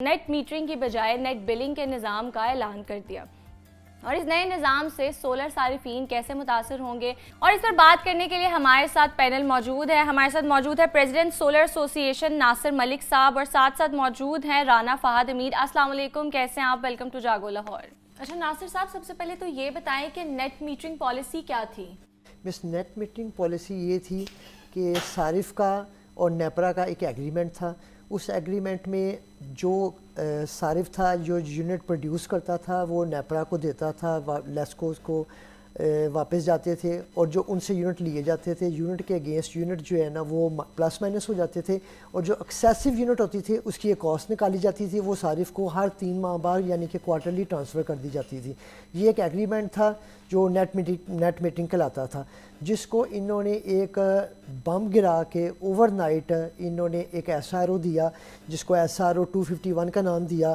Net metering کی بجائے net billing کے نظام کا اعلان کر دیا اور اس نئے نظام سے سولر صارفین کیسے متاثر ہوں گے، اور اس پر بات کرنے کے لیے ہمارے ساتھ پینل موجود ہے. ہمارے ساتھ موجود ہے پریزیڈنٹ سولر ایسوسی ایشن ناصر ملک صاحب، اور ساتھ موجود ہیں رانا فہد امیر. السلام علیکم، کیسے ہیں آپ؟ Welcome to Jago Lahore. اچھا ناصر صاحب، سب سے پہلے تو یہ بتائیں کہ نیٹ میٹرنگ پالیسی کیا تھی؟ بس نیٹ میٹرنگ پالیسی یہ تھی کہ صارف کا اور نیپرا کا ایک ایگریمنٹ تھا. اس ایگریمنٹ میں جو صارف تھا جو یونٹ پروڈیوس کرتا تھا وہ نیپرا کو دیتا تھا، لیسکوز کو واپس جاتے تھے، اور جو ان سے یونٹ لیے جاتے تھے یونٹ کے اگینسٹ یونٹ جو ہے نا وہ پلس مائنس ہو جاتے تھے، اور جو ایکسیسو یونٹ ہوتی تھی اس کی ایک کاسٹ نکالی جاتی تھی، وہ صارف کو ہر 3 ماہ بعد یعنی کہ کوارٹرلی ٹرانسفر کر دی جاتی تھی. یہ ایک ایگریمنٹ تھا جو نیٹ میٹنگ کہلاتا تھا، جس کو انہوں نے ایک بم گرا کے اوور نائٹ انہوں نے ایک ایس آر او دیا جس کو ایس آر او 251 کا نام دیا.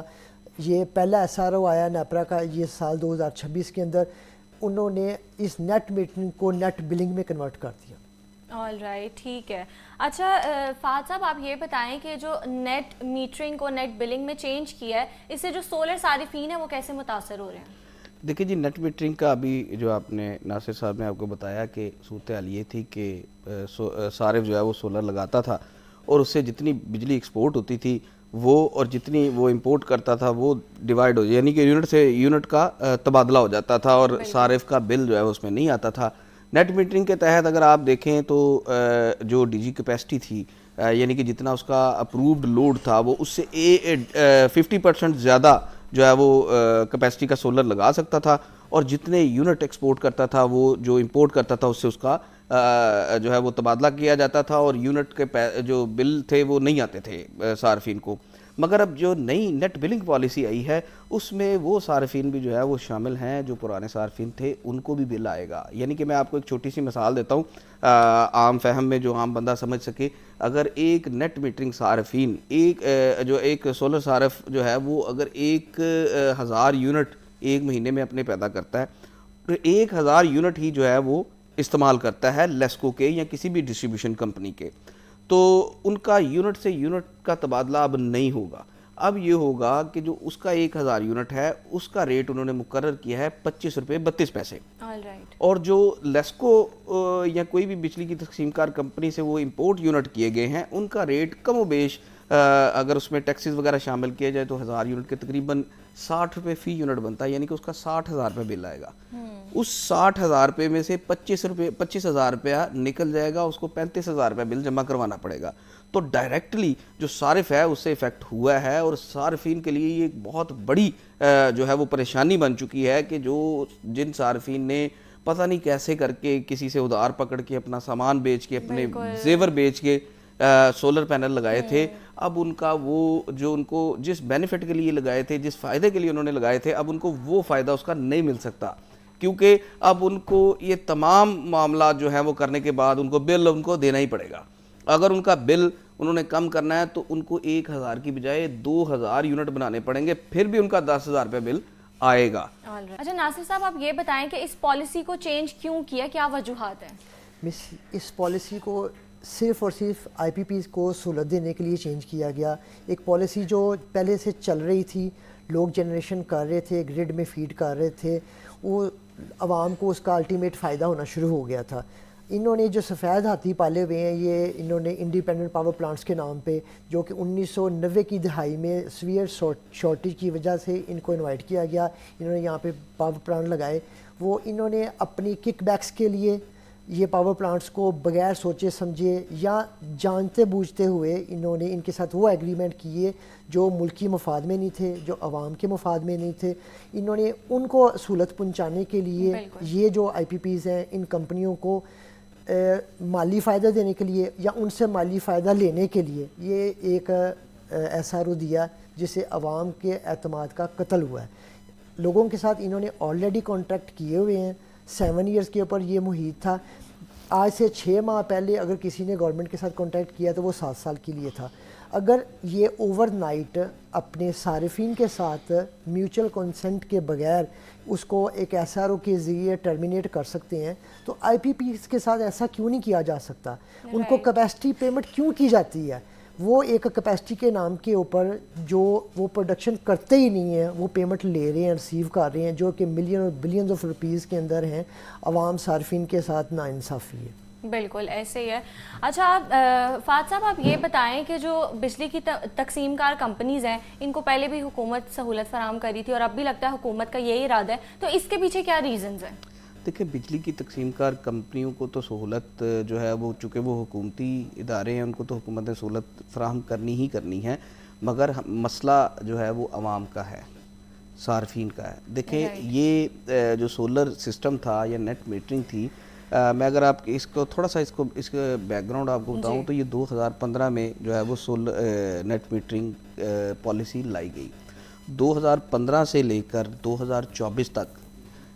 یہ پہلا ایس آر او آیا نیپرا کا یہ سال 2026 کے اندر. انہوں نے اس نیٹ میٹرنگ کو نیٹ بلنگ میں کنورٹ کر دیا. آل رائٹ، ٹھیک ہے. اچھا فہد صاحب، آپ یہ بتائیں کہ جو نیٹ میٹرنگ کو نیٹ بلنگ میں چینج کیا ہے، اس سے جو سولر صارفین ہیں وہ کیسے متاثر ہو رہے ہیں؟ دیکھیں جی، نیٹ میٹرنگ کا ابھی جو آپ نے ناصر صاحب نے آپ کو بتایا کہ صورتحال یہ تھی کہ صارف جو ہے وہ سولر لگاتا تھا اور اس سے جتنی بجلی ایکسپورٹ ہوتی تھی وہ اور جتنی وہ امپورٹ کرتا تھا وہ ڈیوائیڈ ہو، یعنی کہ یونٹ سے یونٹ کا تبادلہ ہو جاتا تھا اور صارف کا بل جو ہے اس میں نہیں آتا تھا. نیٹ میٹرنگ کے تحت اگر آپ دیکھیں تو جو ڈی جی کیپیسٹی تھی، یعنی کہ جتنا اس کا اپرووڈ لوڈ تھا وہ اس سے 50% زیادہ جو ہے وہ کیپیسٹی کا سولر لگا سکتا تھا، اور جتنے یونٹ ایکسپورٹ کرتا تھا وہ جو امپورٹ کرتا تھا اس سے اس کا جو ہے وہ تبادلہ کیا جاتا تھا، اور یونٹ کے جو بل تھے وہ نہیں آتے تھے صارفین کو. مگر اب جو نئی نیٹ بلنگ پالیسی آئی ہے اس میں وہ صارفین بھی جو ہے وہ شامل ہیں جو پرانے صارفین تھے، ان کو بھی بل آئے گا. یعنی کہ میں آپ کو ایک چھوٹی سی مثال دیتا ہوں عام فہم میں جو عام بندہ سمجھ سکے. اگر ایک نیٹ میٹرنگ صارفین ایک سولر صارف جو ہے وہ اگر 1000 یونٹ ایک مہینے میں اپنے پیدا کرتا ہے، تو 1000 یونٹ ہی جو ہے وہ استعمال کرتا ہے لیسکو کے یا کسی بھی ڈسٹریبیوشن کمپنی کے، تو ان کا یونٹ سے یونٹ کا تبادلہ اب نہیں ہوگا. اب یہ ہوگا کہ جو اس کا 1000 یونٹ ہے اس کا ریٹ انہوں نے مقرر کیا ہے 25 روپے 32 پیسے، اور جو لیسکو یا کوئی بھی بجلی کی تقسیم کار کمپنی سے وہ امپورٹ یونٹ کیے گئے ہیں ان کا ریٹ کم و بیش اگر اس میں ٹیکسز وغیرہ شامل کیا جائے تو 1000 یونٹ کے تقریباً 60 روپے فی یونٹ بنتا ہے، یعنی کہ اس کا 60,000 روپے بل آئے گا. اس 60,000 روپے میں سے 25,000 روپیہ نکل جائے گا، اس کو 35,000 روپے بل جمع کروانا پڑے گا. تو ڈائریکٹلی جو صارف ہے اس سے افیکٹ ہوا ہے، اور صارفین کے لیے یہ ایک بہت بڑی جو ہے وہ پریشانی بن چکی ہے کہ جن صارفین نے پتہ نہیں کیسے کر کے کسی سے ادھار پکڑ کے اپنا سامان بیچ کے اپنے زیور بیچ کے سولر پینل لگائے تھے، اب ان کا وہ جو ان کو جس بینیفٹ کے لیے لگائے تھے، جس فائدے کے لیے انہوں نے لگائے تھے، اب ان کو وہ فائدہ اس کا نہیں مل سکتا، کیونکہ اب ان کو یہ تمام معاملات جو ہیں وہ کرنے کے بعد ان کو بل ان کو دینا ہی پڑے گا. اگر ان کا بل انہوں نے کم کرنا ہے تو ان کو 1000 کی بجائے 2000 یونٹ بنانے پڑیں گے، پھر بھی ان کا 10,000 روپے بل آئے گا. اچھا ناصر صاحب، آپ یہ بتائیں کہ اس پالیسی کو چینج کیوں کیا، کیا وجوہات ہیں؟ اس پالیسی کو صرف اور صرف آئی پی پیز کو سہولت دینے کے لیے چینج کیا گیا. ایک پالیسی جو پہلے سے چل رہی تھی، لوگ جنریشن کر رہے تھے، گرڈ میں فیڈ کر رہے تھے، وہ عوام کو اس کا الٹیمیٹ فائدہ ہونا شروع ہو گیا تھا. انہوں نے جو سفید ہاتھی پالے ہوئے ہیں یہ انہوں نے انڈیپینڈنٹ پاور پلانٹس کے نام پہ، جو کہ 1990 کی دہائی میں سویئر شارٹیج کی وجہ سے ان کو انوائٹ کیا گیا. انہوں نے یہاں پہ پاور پلانٹ لگائے. وہ انہوں نے اپنی کک بیکس کے لیے یہ پاور پلانٹس کو بغیر سوچے سمجھے یا جانتے بوجھتے ہوئے انہوں نے ان کے ساتھ وہ ایگریمنٹ کیے جو ملکی مفاد میں نہیں تھے، جو عوام کے مفاد میں نہیں تھے. انہوں نے ان کو سہولت پہنچانے کے لیے یہ جو آئی پی پیز ہیں ان کمپنیوں کو مالی فائدہ دینے کے لیے یا ان سے مالی فائدہ لینے کے لیے یہ ایک ایس آر او دیا جس سے عوام کے اعتماد کا قتل ہوا ہے. لوگوں کے ساتھ انہوں نے آلریڈی کانٹریکٹ کیے ہوئے ہیں، 7 ایئرس کے اوپر یہ محیط تھا. آج سے 6 ماہ پہلے اگر کسی نے گورنمنٹ کے ساتھ کانٹریکٹ کیا تو وہ 7 سال کے لیے تھا. اگر یہ اوور نائٹ اپنے صارفین کے ساتھ میوچل کنسنٹ کے بغیر اس کو ایک ایس آر او کے ذریعے ٹرمینیٹ کر سکتے ہیں تو آئی پی پیز کے ساتھ ایسا کیوں نہیں کیا جا سکتا؟ ان کو کیپیسٹی پیمنٹ کیوں کی جاتی ہے؟ وہ ایک کیپیسٹی کے نام کے اوپر جو وہ پروڈکشن کرتے ہی نہیں ہیں وہ پیمنٹ لے رہے ہیں, ریسیو کر رہے ہیں, جو کہ ملین اور بلینز آف روپیز کے اندر ہیں. عوام صارفین کے ساتھ ناانصافی ہے. بالکل ایسے ہی ہے. اچھا آپ فہد صاحب آپ یہ بتائیں کہ جو بجلی کی تقسیم کار کمپنیز ہیں ان کو پہلے بھی حکومت سہولت فراہم کری تھی اور اب بھی لگتا ہے حکومت کا یہی ارادہ ہے, تو اس کے پیچھے کیا ریزنز ہیں؟ دیکھیں بجلی کی تقسیم کار کمپنیوں کو تو سہولت جو ہے وہ چونکہ وہ حکومتی ادارے ہیں ان کو تو حکومت نے سہولت فراہم کرنی ہی کرنی ہے, مگر مسئلہ جو ہے وہ عوام کا ہے, صارفین کا ہے. دیکھیں یہ جو سولر سسٹم تھا یا نیٹ میٹرنگ تھی, میں اگر آپ اس کو تھوڑا سا اس کے بیک گراؤنڈ آپ کو بتاؤں تو یہ 2015 میں جو ہے وہ نیٹ میٹرنگ پالیسی لائی گئی. 2015 سے لے کر 2024 تک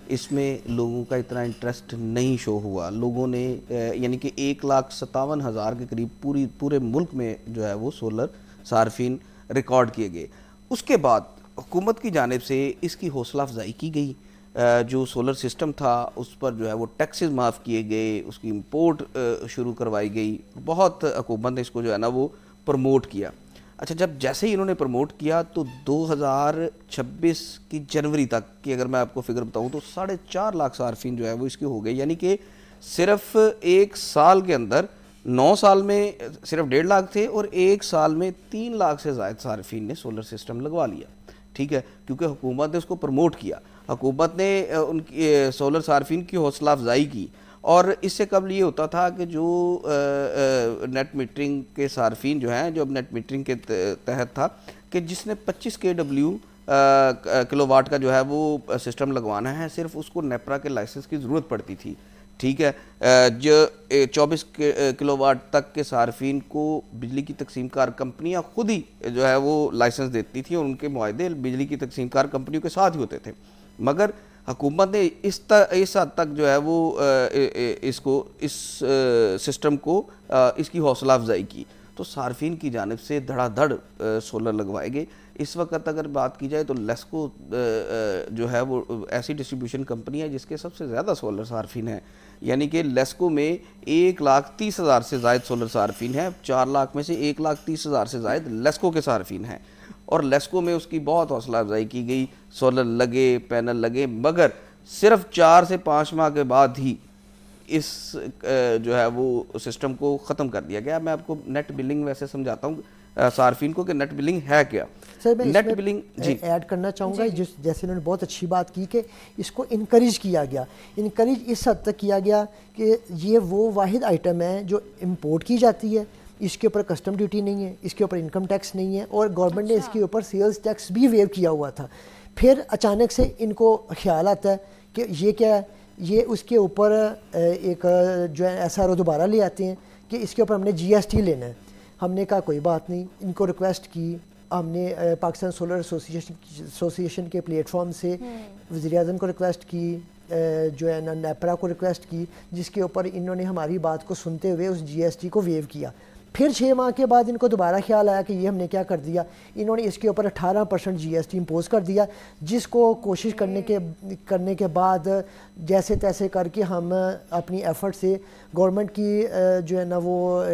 اس میں لوگوں کا اتنا انٹرسٹ نہیں شو ہوا. لوگوں نے یعنی کہ 1,57,000 کے قریب پورے ملک میں جو ہے وہ سولر صارفین ریکارڈ کیے گئے. اس کے بعد حکومت کی جانب سے اس کی حوصلہ افزائی کی گئی. جو سولر سسٹم تھا اس پر جو ہے وہ ٹیکسز معاف کیے گئے, اس کی امپورٹ شروع کروائی گئی. بہت حکومت نے اس کو جو ہے نا وہ پروموٹ کیا. اچھا جب جیسے ہی انہوں نے پروموٹ کیا تو 2026 کی جنوری تک کی اگر میں آپ کو فگر بتاؤں تو 4.5 لاکھ صارفین جو ہے وہ اس کے ہو گئے. یعنی کہ صرف ایک سال کے اندر 9 سال میں صرف 1.5 لاکھ تھے اور ایک سال میں 3 لاکھ سے زائد صارفین نے سولر سسٹم لگوا لیا. ٹھیک ہے, کیونکہ حکومت نے اس کو پروموٹ کیا, حکومت نے ان کی سولر صارفین کی حوصلہ افزائی کی. اور اس سے قبل یہ ہوتا تھا کہ جو نیٹ میٹرنگ کے صارفین جو ہیں, جو اب نیٹ میٹرنگ کے تحت تھا کہ جس نے 25 kW کلو واٹ کا جو ہے وہ سسٹم لگوانا ہے, صرف اس کو نیپرا کے لائسنس کی ضرورت پڑتی تھی. ٹھیک ہے, جو 24 کلو واٹ تک کے صارفین کو بجلی کی تقسیم کار کمپنیاں خود ہی جو ہے وہ لائسنس دیتی تھیں اور ان کے معاہدے بجلی کی تقسیم کار کمپنیوں کے ساتھ ہی ہوتے تھے. مگر حکومت نے اس حد تک جو ہے وہ اس سسٹم کو اس کی حوصلہ افزائی کی تو صارفین کی جانب سے دھڑا دھڑ سولر لگوائے گئے. اس وقت اگر بات کی جائے تو لیسکو جو ہے وہ ایسی ڈسٹریبیوشن کمپنی ہے جس کے سب سے زیادہ سولر صارفین ہیں. یعنی کہ لیسکو میں 1,30,000 سے زائد سولر صارفین ہیں. 4 لاکھ میں سے 1,30,000 سے زائد لیسکو کے صارفین ہیں. اور لیسکو میں اس کی بہت حوصلہ افزائی کی گئی, سولر لگے, پینل لگے, مگر صرف 4 سے 5 ماہ کے بعد ہی اس جو ہے وہ سسٹم کو ختم کر دیا گیا. میں آپ کو نیٹ بلنگ ویسے سمجھاتا ہوں صارفین کو کہ نیٹ بلنگ ہے کیا. سر میں نیٹ بلنگ ایڈ کرنا چاہوں گا, جیسے انہوں نے بہت اچھی بات کی کہ اس کو انکریج کیا گیا. انکریج اس حد تک کیا گیا کہ یہ وہ واحد آئٹم ہے جو امپورٹ کی جاتی ہے, اس کے اوپر کسٹم ڈیوٹی نہیں ہے, اس کے اوپر انکم ٹیکس نہیں ہے, اور گورنمنٹ نے اس کے اوپر سیلز ٹیکس بھی ویو کیا ہوا تھا. پھر اچانک سے ان کو خیال آتا ہے کہ یہ کیا ہے, یہ اس کے اوپر ایک جو ہے ایسا دوبارہ لے آتے ہیں کہ اس کے اوپر ہم نے GST لینا ہے. ہم نے کہا کوئی بات نہیں, ان کو ریکویسٹ کی, ہم نے پاکستان سولر ایسوسیشن کے پلیٹ فارم سے وزیر اعظم کو ریکویسٹ کی, جو ہے نا نیپرا کو ریکویسٹ کی, جس کے اوپر انہوں نے ہماری بات کو سنتے ہوئے اس GST کو ویو کیا. پھر 6 ماہ کے بعد ان کو دوبارہ خیال آیا کہ یہ ہم نے کیا کر دیا, انہوں نے اس کے اوپر 18% GST امپوز کر دیا, جس کو کوشش کرنے کے بعد جیسے تیسے کر کے ہم اپنی ایفرٹ سے گورنمنٹ کی جو ہے نا وہ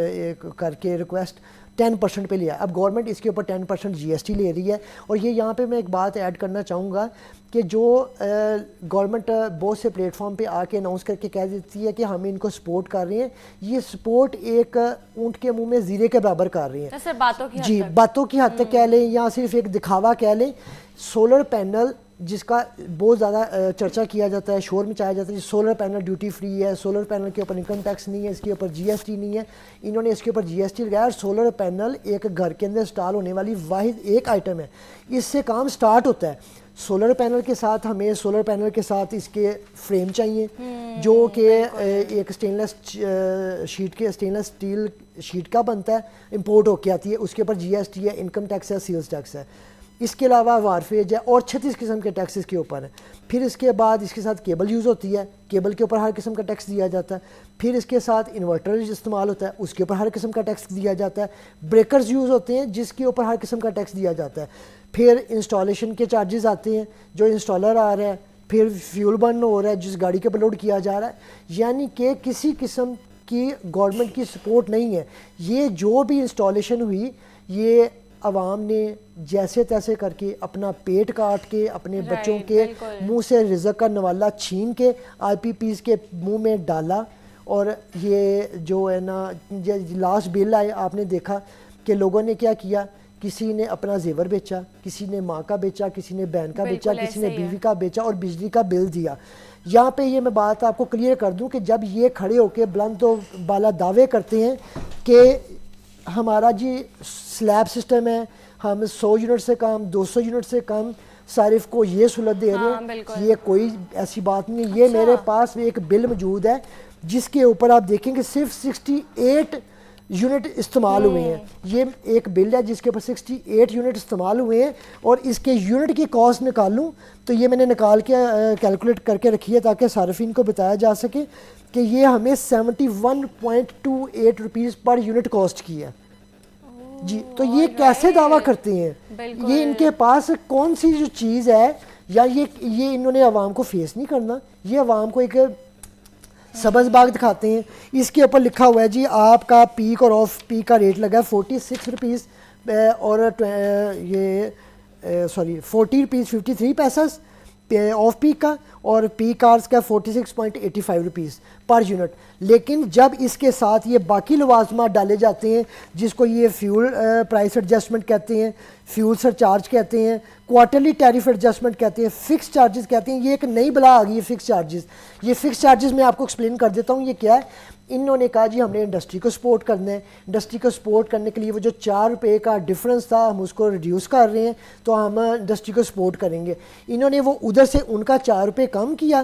کر کے ریکویسٹ 10% پہ لیا. اب گورنمنٹ اس کے اوپر 10% GST لے رہی ہے. اور یہ یہاں پہ میں ایک بات ایڈ کرنا چاہوں گا کہ جو گورنمنٹ بہت سے پلیٹ فارم پہ آ کے اناؤنس کر کے کہہ دیتی ہے کہ ہم ان کو سپورٹ کر رہے ہیں, یہ سپورٹ ایک اونٹ کے منہ میں زیرے کے برابر کر رہے ہیں. جی, باتوں کی حد تک کہہ لیں یا صرف ایک دکھاوا کہہ لیں. سولر پینل جس کا بہت زیادہ چرچا کیا جاتا ہے, شور مچایا جاتا ہے, سولر پینل ڈیوٹی فری ہے, سولر پینل کے اوپر انکم ٹیکس نہیں ہے, اس کے اوپر GST نہیں ہے. انہوں نے اس کے اوپر GST لگایا, اور سولر پینل ایک گھر کے اندر انسٹال ہونے والی واحد ایک آئٹم ہے. اس سے کام سٹارٹ ہوتا ہے. سولر پینل کے ساتھ ہمیں سولر پینل کے ساتھ اس کے فریم چاہیے جو کہ ایک اسٹینلیس اسٹیل شیٹ کا بنتا ہے, امپورٹ ہو کے آتی ہے. اس کے اوپر GST ہے, انکم ٹیکس ہے, سیلز ٹیکس ہے. اس کے علاوہ وارفیج ہے اور 36 قسم کے ٹیکسز کے اوپر ہے. پھر اس کے بعد اس کے ساتھ کیبل یوز ہوتی ہے, کیبل کے اوپر ہر قسم کا ٹیکس دیا جاتا ہے. پھر اس کے ساتھ انورٹر استعمال ہوتا ہے, اس کے اوپر ہر قسم کا ٹیکس دیا جاتا ہے. بریکرز یوز ہوتے ہیں جس کے اوپر ہر قسم کا ٹیکس دیا جاتا ہے. پھر انسٹالیشن کے چارجز آتے ہیں جو انسٹالر آ رہا ہے. پھر فیول برن ہو رہا ہے جس گاڑی کے اوپر لوڈ کیا جا رہا ہے. یعنی کہ کسی قسم کی گورنمنٹ کی سپورٹ نہیں ہے. یہ جو بھی انسٹالیشن ہوئی یہ عوام نے جیسے تیسے کر کے اپنا پیٹ کاٹ کے اپنے بچوں کے منہ سے رزق کا نوالا چھین کے آئی پی پیز کے منہ میں ڈالا. اور یہ جو ہے نا لاسٹ بل آئے آپ نے دیکھا کہ لوگوں نے کیا کیا, کسی نے اپنا زیور بیچا, کسی نے ماں کا بیچا, کسی نے بہن کا بیچا, کسی نے بیوی کا بیچا اور بجلی کا بل دیا. یہاں پہ یہ میں بات آپ کو کلیئر کر دوں کہ جب یہ کھڑے ہو کے بلند و بالا دعوے کرتے ہیں کہ ہمارا جی سلیب سسٹم ہے, ہم 100 یونٹ سے کم 200 یونٹ سے کم صارف کو یہ سہولت دے رہے ہیں, یہ کوئی ایسی بات نہیں. یہ میرے پاس ایک بل موجود ہے جس کے اوپر آپ دیکھیں کہ صرف 68 یونٹ استعمال ہوئے ہیں. یہ ایک بل ہے جس کے اوپر 68 یونٹ استعمال ہوئے ہیں, اور اس کے یونٹ کی کاسٹ نکالوں تو یہ میں نے نکال کے کیلکولیٹ کر کے رکھی ہے تاکہ صارفین کو بتایا جا سکے کہ یہ ہمیں 71.28 روپیز پر یونٹ کاسٹ کی ہے. جی تو یہ کیسے دعویٰ کرتے ہیں, یہ ان کے پاس کون سی جو چیز ہے, یا یہ انہوں نے عوام کو فیس نہیں کرنا, یہ عوام کو ایک سبز باغ دکھاتے ہیں. اس کے اوپر لکھا ہوا ہے جی آپ کا پیک اور آف پیک کا ریٹ لگا ہے 46 روپیز اور یہ 40 روپیز 53 پیسز آف پیک کا, اور پیک آرز کا 46.85 روپیز پر یونٹ. لیکن جب اس کے ساتھ یہ باقی لوازمات ڈالے جاتے ہیں جس کو یہ فیول پرائس ایڈجسٹمنٹ کہتے ہیں, فیول سر چارج کہتے ہیں, کوارٹرلی ٹیرف ایڈجسٹمنٹ کہتے ہیں, فکس چارجز کہتے ہیں. یہ ایک نئی بلا آ گئی ہے فکس چارجز. یہ فکس چارجز میں آپ کو ایکسپلین کر دیتا ہوں یہ کیا ہے. انہوں نے کہا جی ہم نے انڈسٹری کو سپورٹ کرنا ہے, انڈسٹری کو سپورٹ کرنے کے لیے وہ جو 4 روپے کا ڈفرنس تھا ہم اس کو ریڈیوس کر رہے ہیں تو ہم انڈسٹری کو سپورٹ کریں گے. انہوں نے وہ ادھر سے ان کا 4 روپے کم کیا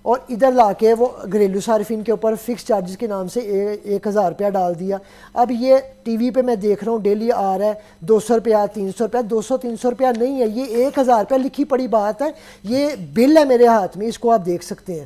اور ادھر لا کے وہ گھریلو صارفین کے اوپر فکس چارجز کے نام سے 1000 روپیہ ڈال دیا. اب یہ ٹی وی پہ میں دیکھ رہا ہوں ڈیلی آ رہا ہے 200 روپیہ 300 روپیہ. 200-300 روپیہ نہیں ہے, یہ 1000 روپیہ لکھی پڑی بات ہے. یہ بل ہے میرے ہاتھ میں, اس کو آپ دیکھ سکتے ہیں.